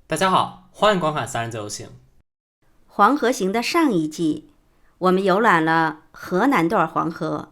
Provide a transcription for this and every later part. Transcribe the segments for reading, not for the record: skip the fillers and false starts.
大家好，欢迎观看三人自由行。黄河行的上一季，我们游览了河南段黄河。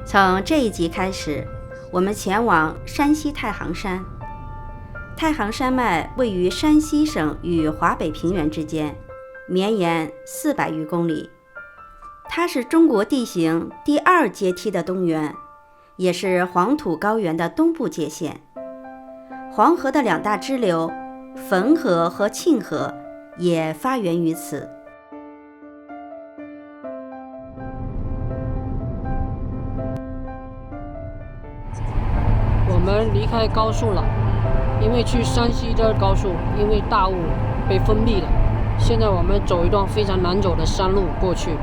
从这一集开始，我们前往山西太行山。太行山脉位于山西省与华北平原之间，绵延400余公里。它是中国地形第2阶梯的东缘，也是黄土高原的东部界限。黄河的2大支流汾河和沁河也发源于此。我们离开高速了，因为去山西的高速因为大雾被封闭了。现在我们走一段非常难走的山路过去。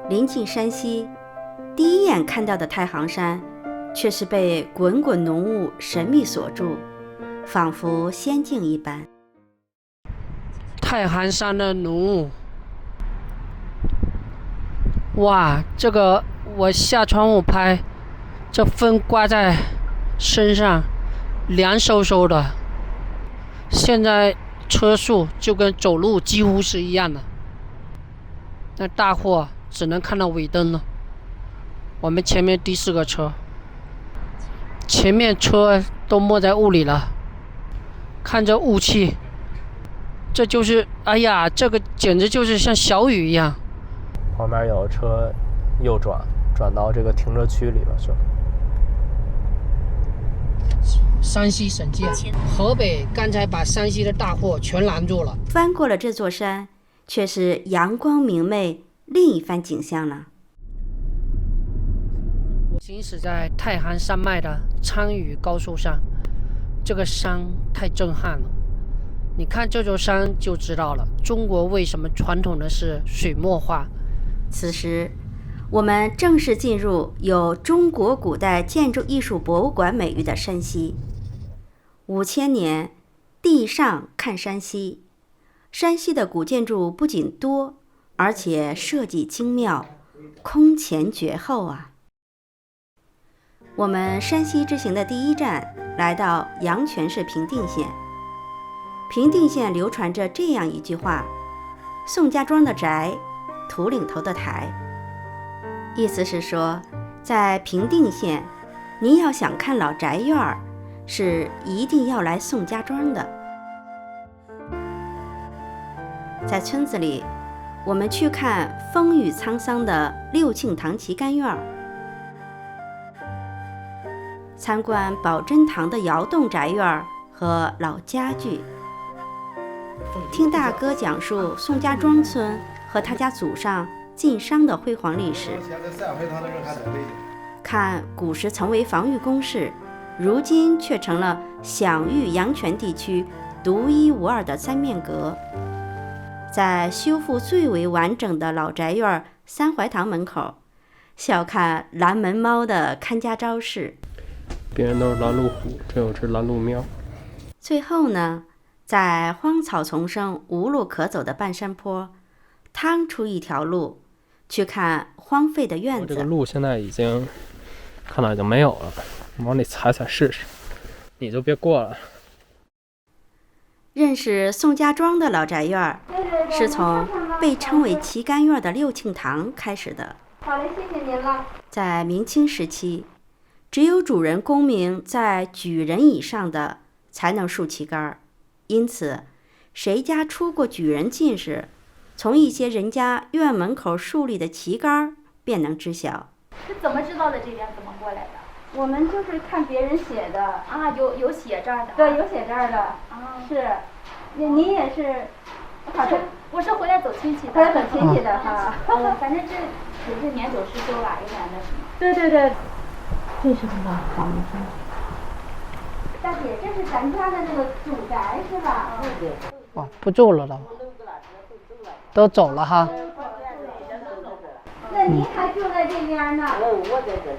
临近山西，第一眼看到的太行山却是被滚滚浓雾神秘锁住，仿佛仙境一般。太行山的浓雾，哇，这个我下窗户拍，这风刮在身上凉飕飕的，现在车速就跟走路几乎是一样的。那大货只能看到尾灯了。我们前面第4个车，前面车都没在雾里了，看着雾气，这就是哎呀，这个简直就是像小雨一样。旁边有车右转到这个停车区里了，是山西省界，河北刚才把山西的大货全拦住了。翻过了这座山，却是阳光明媚，另一番景象了。我行驶在太行山脉的昌渝高速上，这个山太震撼了。你看这座山就知道了，中国为什么传统的是水墨画。此时，我们正式进入有中国古代建筑艺术博物馆美誉的山西。5000年，地上看山西。山西的古建筑不仅多，而且设计精妙，空前绝后啊！我们山西之行的第一站来到阳泉市平定县。平定县流传着这样一句话：宋家庄的宅，土岭头的台。意思是说，在平定县，您要想看老宅院，是一定要来宋家庄的。在村子里，我们去看风雨沧桑的六庆堂旗杆院，参观宝珍堂的窑洞宅院和老家具，听大哥讲述宋家庄村和他家祖上晋商的辉煌历史，看古时曾为防御工事，如今却成了享誉阳泉地区独一无二的3面阁。在修复最为完整的老宅院三槐堂门口，笑看蓝门猫的看家招式。别人都是拦路虎，这有只拦路喵。最后呢，在荒草丛生无路可走的半山坡，趟出一条路，去看荒废的院子。这个路现在已经看到已经没有了，往里踩踩试试，你就别过了。认识宋家庄的老宅院，是从被称为旗杆院的六庆堂开始的。好嘞，谢谢您了。在明清时期，只有主人功名在举人以上的才能竖旗杆，因此谁家出过举人进士，从一些人家院门口树立的旗杆便能知晓。是怎么知道的这边怎么过来的？我们就是看别人写的啊，有写这儿的。对，有写这儿的。啊，是。您也是？我是回来走亲戚的。回来走亲戚的哈。反正这也是年久失修了，有点那什么。对对对。这是个老房子。大姐，这是咱家的那个祖宅是吧？对。哇，不住了都走了哈。那得您还住在这边呢。我在这里。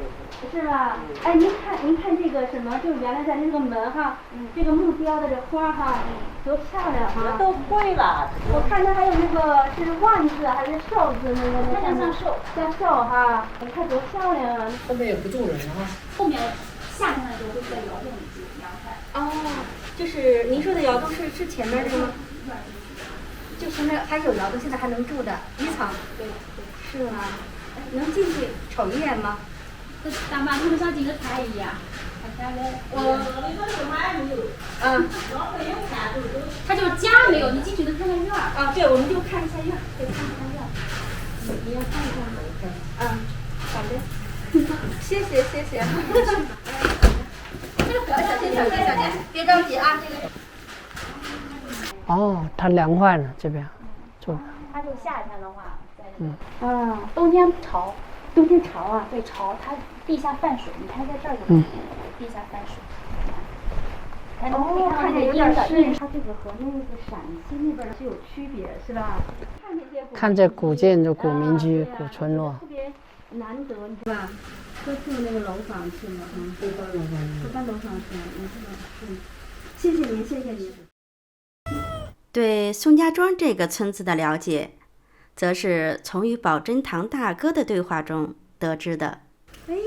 是吧？哎，您看这个什么，就是原来咱这个门哈，这个木雕的这花哈，多漂亮哈！都会了。我看它还有那个是万字还是寿字那个，它像寿，像寿哈，你看多漂亮啊！后面也不住人啊。后面夏天的时候会在窑洞里住阳台。哦，就是您说的窑洞是前面这个吗？就前面还有窑洞，现在还能住的一层。对。是吗？能进去瞅一眼吗？大妈，他们像进个台一样，他就是家没有，你进去能看看院儿。啊，对，我们就看一下院儿，对，看一下院儿。你要看一下吗？好的。谢谢。小姐，别着急啊，这个。哦，它凉快了这边，坐。它就夏天的话，在冬天潮。冬天潮啊，对潮，它地下泛水，你看在这儿就地下泛水。看着有点湿。它这个和那个陕西那边是有区别，是吧？看这古建筑、古民居、古村落，特别难得，是吧？都住那个楼房去了，一般楼房去，谢谢您。对宋家庄这个村子的了解，则是从与宝珍堂大哥的对话中得知的。哎呦，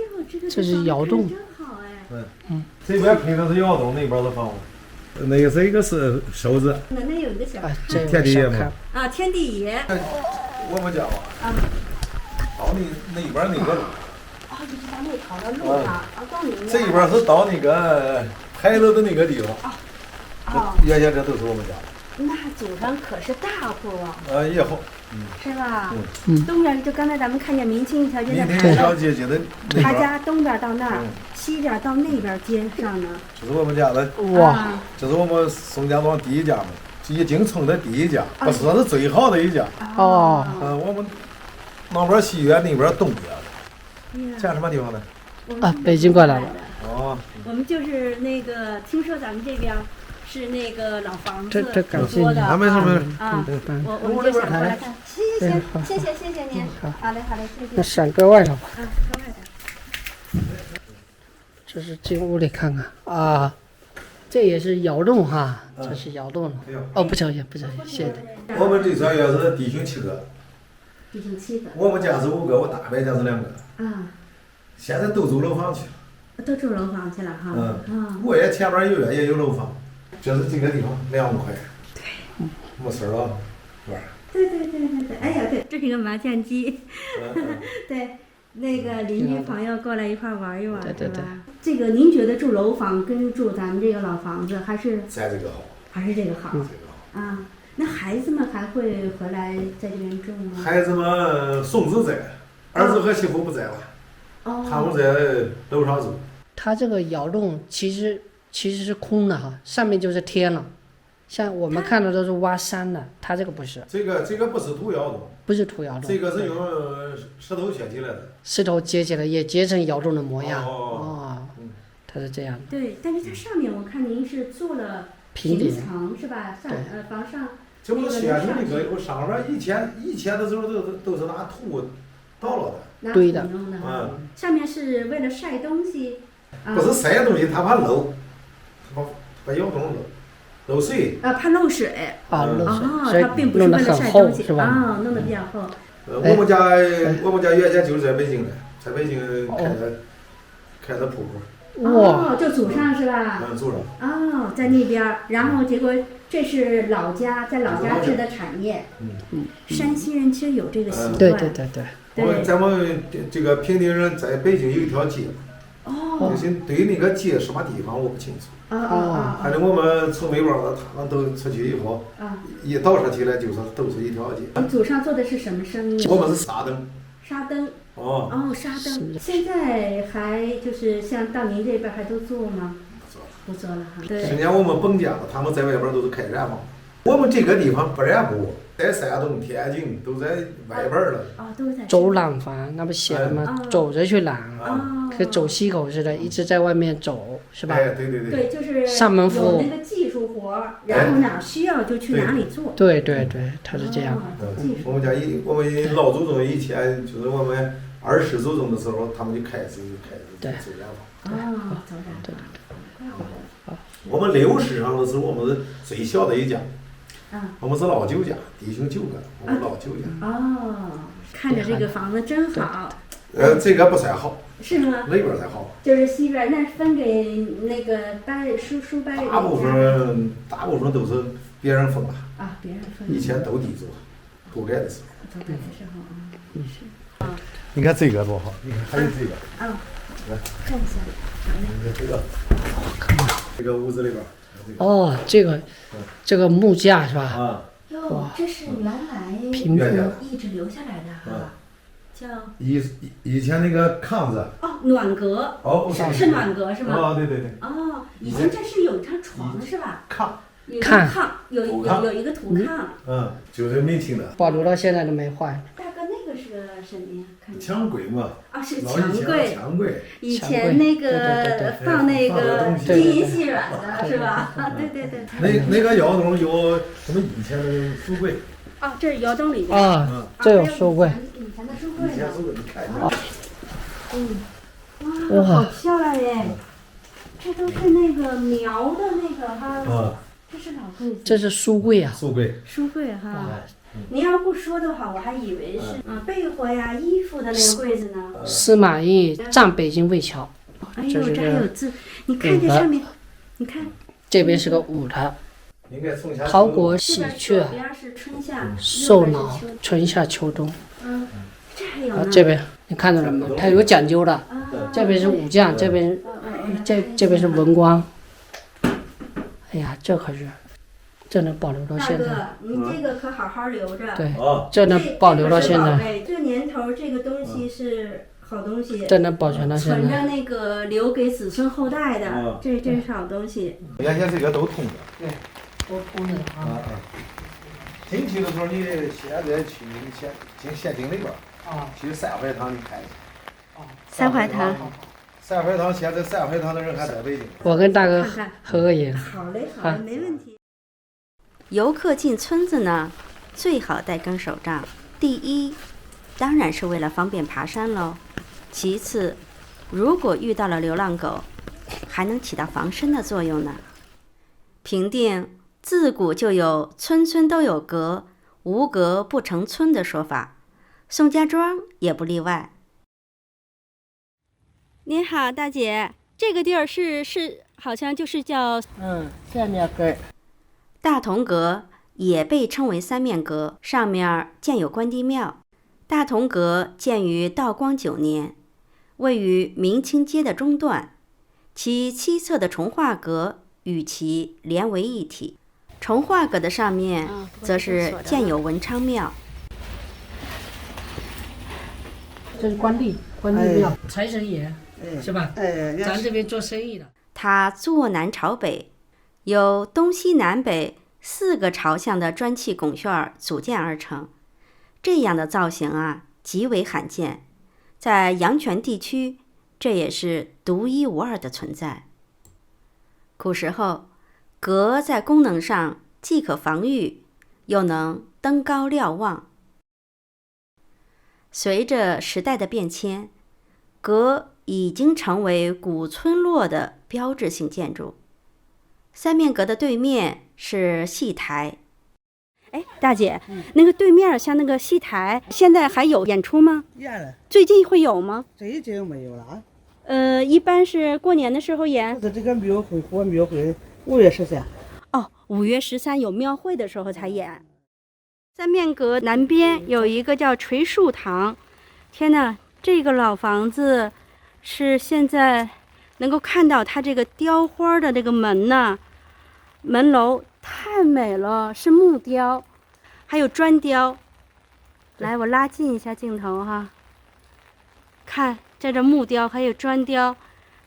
这是窑洞，真好哎。这边配的是窑洞，那边的房子。那个这个是寿字。那有一个小天地爷嘛。啊，天地爷。我们家到那边那个路。就是到那条的路上，到你们。这边是到那个海楼的那个地方。原先这都是我们家。那祖上可是大户啊！也好，是吧？东边就刚才咱们看见明清一条街的海楼，他家东边到那儿，西边到那边街上呢。这是我们家的哇！这是我们宋家庄第一家嘛，一进村的第一家，不是说是最好的一家。哦。我们那边西边，那边东边。家什么地方呢？北京过来的。哦。我们就是那个，听说咱们这边。是那个老房子这感谢说的啊，没事。我们就想过来看，谢谢您，好嘞，谢谢。那闪搁外头吧。搁外头。这是进屋里看看啊，这也是窑洞哈，这是窑洞了。哦，不小心，谢谢。我们这专业是弟兄7个。弟兄7个。我们家是5个，我大伯家是2个。现在都住楼房去了。都住楼房去了哈。我也前面有也有楼房。就是这个地方2万块，对，没事了，是吧？对，哎呀，对，这是一个麻将机，对，那个邻居朋友过来一块玩一玩，对。这个您觉得住楼房跟住咱们这个老房子还是？在这个好。还是这个好。啊，那孩子们还会回来在这边住吗？孩子们孙子在，儿子和媳妇不在了，他们在楼上住。他这个窑洞其实是空的哈，上面就是天了，像我们看的都是挖山的，它这个不是。这个不是土窑洞。不是土窑洞。这个是用石头接起来的。石头接起来也接成窑洞的模样。它是这样的。对，但是它上面我看您是做了平层是吧？房上。这不是先那个上面以前的时候都是拿土倒了的。堆的。上面是为了晒东西。不是晒东西，它怕漏。把窑洞漏水怕漏水漏水，它并不是为了晒东西弄得比较厚。我们家原先就是在北京的，在北京开的铺。就祖上是吧？祖上。在那边，然后结果这是老家，在老家制的产业。山西人其实有这个习惯。对。咱们这个平地人在北京有一条街。就是对那个街什么地方我不清楚。反正我们从北边的他们都出去以后，一倒上起来就是都是一条街。祖上做的是什么生意？我们是纱灯。纱灯。纱灯。现在还就是像到您这边还都做吗？不做了哈。对。之前我们本家的，他们在外边都是开染坊。我们这个地方不染布，在山东、天津都在外边了。都在。走廊房，那不写的吗？走着去染。和走西口似的，一直在外面走，是吧？对。对，就是上门服务。有那个技术活活，然后哪需要就去哪里做。对，他是这样。我们老祖宗以前就是我们20祖宗的时候，他们就开始走染坊。走染坊。我们刘氏上的是我们是最小的一家。我们是老舅家，弟兄9个，我们老舅家。看着这个房子真好。这个不太好。是吗？那边才好。就是西边，那分给那个叔伯。大部分都是别人分的。别人分。以前斗地主，土盖的时候。土盖的时候是。你看这个多好，你看还有这个。来看一下。这个屋子里边。这个木架是吧？哟，这是原来平铺一直留下来的叫以前那个炕子。暖阁。是暖阁是吗？对。以前这是有一张床是吧？炕。有一个土炕。就是明清的。保留到现在都没坏。大哥，那个是个什么呀？墙柜嘛。是墙柜。以前那个放那个金银细软的是吧？对。那个窑洞有什么以前的书柜？这是窑洞里面。这有书柜。以前的书柜。以前书柜你看一下。哇，好漂亮耶！这都是那个描的那个这是老柜子。这是书柜啊。书柜哈。您要不说的话，我还以为是被窝呀、衣服的那个柜子呢。司马懿战北京魏桥。哎呦，这还有字，你看这上面，你看。这边是个午的。考果喜鹊，受恼，春夏秋冬。这还有呢。这边你看到了吗？它有讲究的。这边是武将，这边是文官。哎呀，这可是，这能保留到现在。大哥，您这个可好好留着。对，这能保留到现在。这年头，这个东西是好东西。这能保存到现在。存着那个留给子孙后代的，这是好东西。原先这个都通的。对，都通的进去的时候，你现在去进县厅里边去三槐堂，你看一下。三槐堂。三槐堂现在三槐堂的人还在北京。我跟大哥合个影。好嘞，没问题。游客进村子呢，最好带根手杖。第一，当然是为了方便爬山喽。其次，如果遇到了流浪狗，还能起到防身的作用呢。平定自古就有村村都有阁，无阁不成村的说法，宋家庄也不例外。您好，大姐，这个地儿是好像就是叫三面阁。大同阁也被称为三面阁，上面建有关帝庙。大同阁建于道光9年，位于明清街的中段，其7侧的重画阁与其连为一体。重画阁的上面则是建有文昌庙。这是关帝庙，财神爷。是吧？咱这边做生意的。它坐南朝北，由东西南北4个朝向的砖砌拱券组建而成。这样的造型极为罕见，在阳泉地区，这也是独一无二的存在。古时候，阁在功能上既可防御，又能登高瞭望。随着时代的变迁，阁已经成为古村落的标志性建筑。三面阁的对面是戏台。大姐，那个对面像那个戏台，现在还有演出吗？演了。最近会有吗？最近没有了。一般是过年的时候演。这个庙会5月13。5月13有庙会的时候才演。三面阁南边有一个叫垂树堂。天哪，这个老房子是现在能够看到它这个雕花的这个门呢，门楼太美了，是木雕，还有砖雕。来，我拉近一下镜头哈，看这木雕还有砖雕，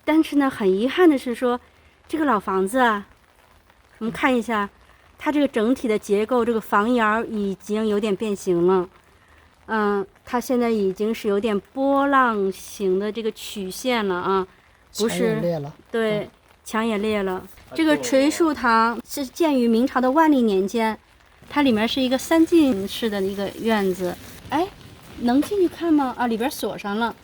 但是呢，很遗憾的是说，这个老房子我们看一下，它这个整体的结构，这个房檐已经有点变形了。它现在已经是有点波浪形的这个曲线了不是，对，墙也裂了。这个垂树堂是建于明朝的万历年间，它里面是一个3进式的一个院子。哎，能进去看吗？啊，里边锁上了。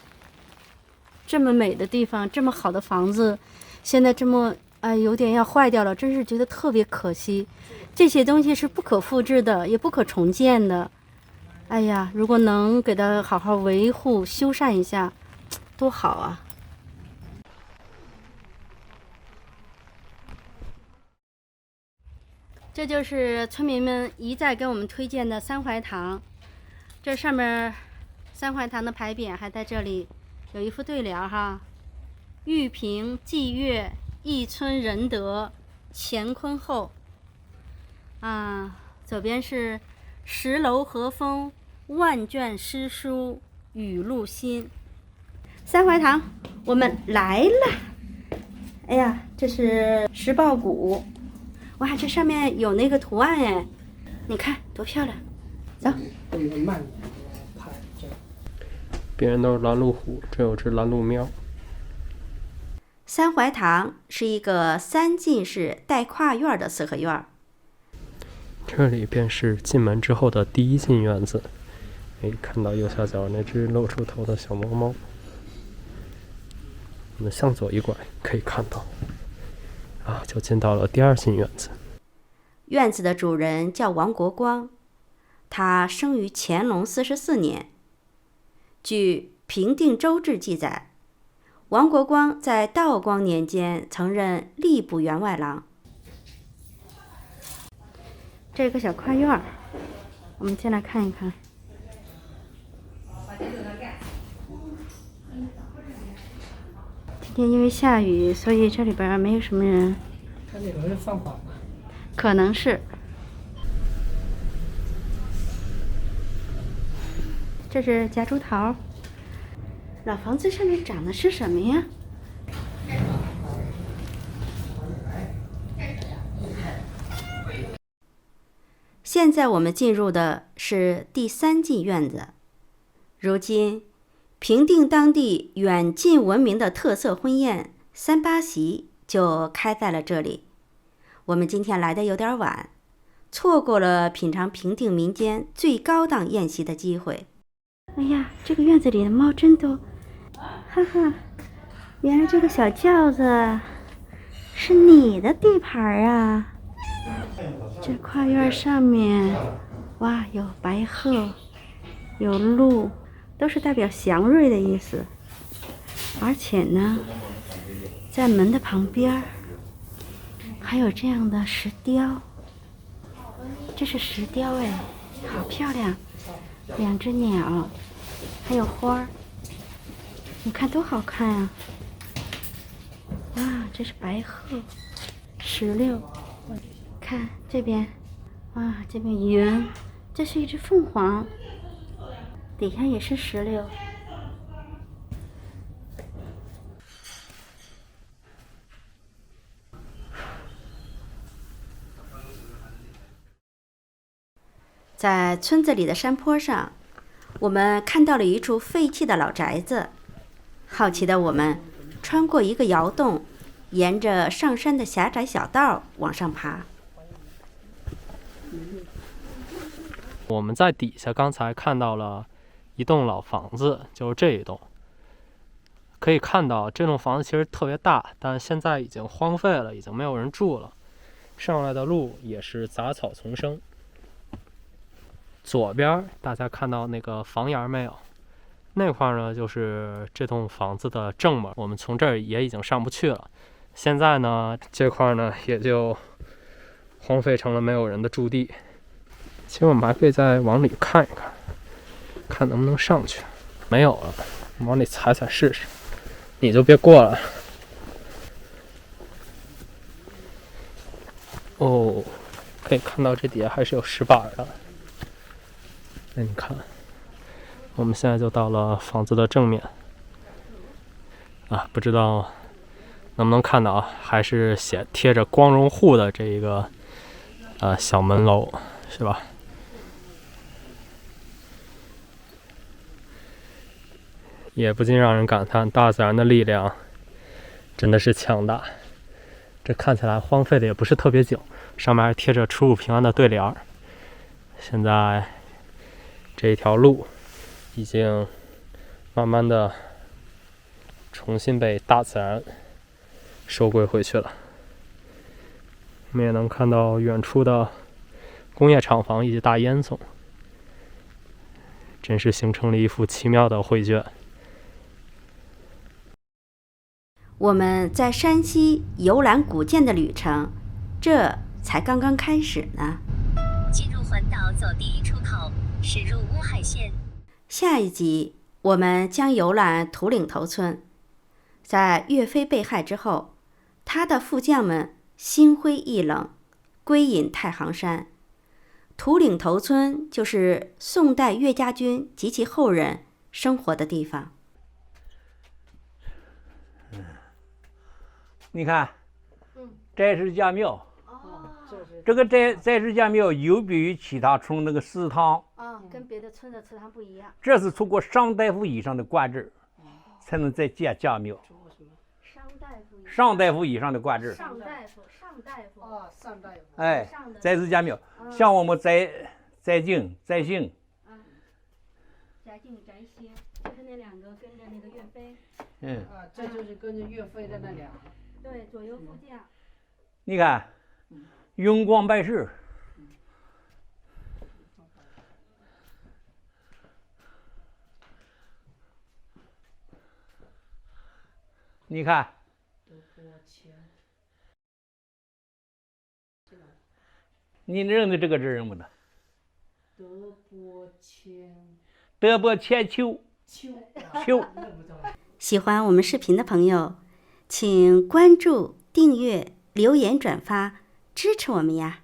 这么美的地方，这么好的房子，现在这么有点要坏掉了，真是觉得特别可惜。这些东西是不可复制的，也不可重建的。哎呀，如果能给它好好维护、修缮一下，多好啊！这就是村民们一再给我们推荐的三槐堂。这上面三槐堂的牌匾还在这里，有一副对联哈：玉屏济岳，一村仁德，乾坤厚。左边是10楼和风，万卷诗书雨露新。三槐堂，我们来了。哎呀，这是石抱鼓，哇，这上面有那个图案哎，你看多漂亮。走。别人都是拦路虎，这有只拦路喵。三槐堂是一个3进式带跨院的4合院。这里便是进门之后的第1进院子。看到右下角那只露出头的小猫猫。我们向左一拐，可以看到，就进到了第2进院子。院子的主人叫王国光，他生于乾隆44年。据《平定州志》记载，王国光在道光年间曾任吏部员外郎。这个小跨院，我们进来看一看。今天因为下雨，所以这里边没有什么人。这里头是放榜吗？可能是。这是夹竹桃。老房子上面长的是什么呀？现在我们进入的是第3进院子。如今平定当地远近闻名的特色婚宴3/8席就开在了这里。我们今天来的有点晚，错过了品尝平定民间最高档宴席的机会。哎呀，这个院子里的猫真多，哈哈，原来这个小轿子是你的地盘啊！这跨院上面，哇，有白鹤，有鹿，都是代表祥瑞的意思。而且呢，在门的旁边还有这样的石雕，这是石雕哎，好漂亮！2只鸟，还有花儿，你看多好看啊！哇，这是白鹤，石榴，看这边，哇，这边云，这是一只凤凰，底下也是石榴。在村子里的山坡上，我们看到了一处废弃的老宅子。好奇的我们穿过一个窑洞，沿着上山的狭窄小道往上爬。我们在底下刚才看到了一栋老房子，就是这一栋。可以看到这栋房子其实特别大，但现在已经荒废了，已经没有人住了。上来的路也是杂草丛生。左边大家看到那个房檐没有？那块呢就是这栋房子的正门，我们从这儿也已经上不去了。现在呢这块呢也就荒废成了没有人的驻地。其实我们还可以再往里看一看，看能不能上去。没有了，往里踩踩试试。你就别过了。哦，可以看到这底下还是有石板的。那你看，我们现在就到了房子的正面不知道能不能看到啊？还是贴着光荣户的这一个小门楼，是吧？也不禁让人感叹，大自然的力量真的是强大。这看起来荒废的也不是特别久，上面还贴着出入平安的对联儿。现在这一条路已经慢慢的重新被大自然收归回去了。我们也能看到远处的工业厂房以及大烟囱，真是形成了一幅奇妙的绘卷。我们在山西游览古建的旅程，这才刚刚开始呢。进入环岛走第一出口，驶入乌海县。下一集我们将游览土岭头村。在岳飞被害之后，他的副将们心灰意冷，归隐太行山。土岭头村就是宋代岳家军及其后人生活的地方。你看，斋师家庙。这个斋师家庙有别于其他村那个祠堂。跟别的村的祠堂不一样。这是通过上大夫以上的官制，才能再建家庙。上大夫以上的官制。上大夫。哎，斋师家庙，像我们斋敬、斋姓。斋敬、斋姓，就是那两个跟着那个岳飞。这就是跟着岳飞的那两个。对，左右副将。你看，云光办事。你看，你认得这个人不呢？德伯千秋。喜欢我们视频的朋友，请关注、订阅、留言、转发，支持我们呀！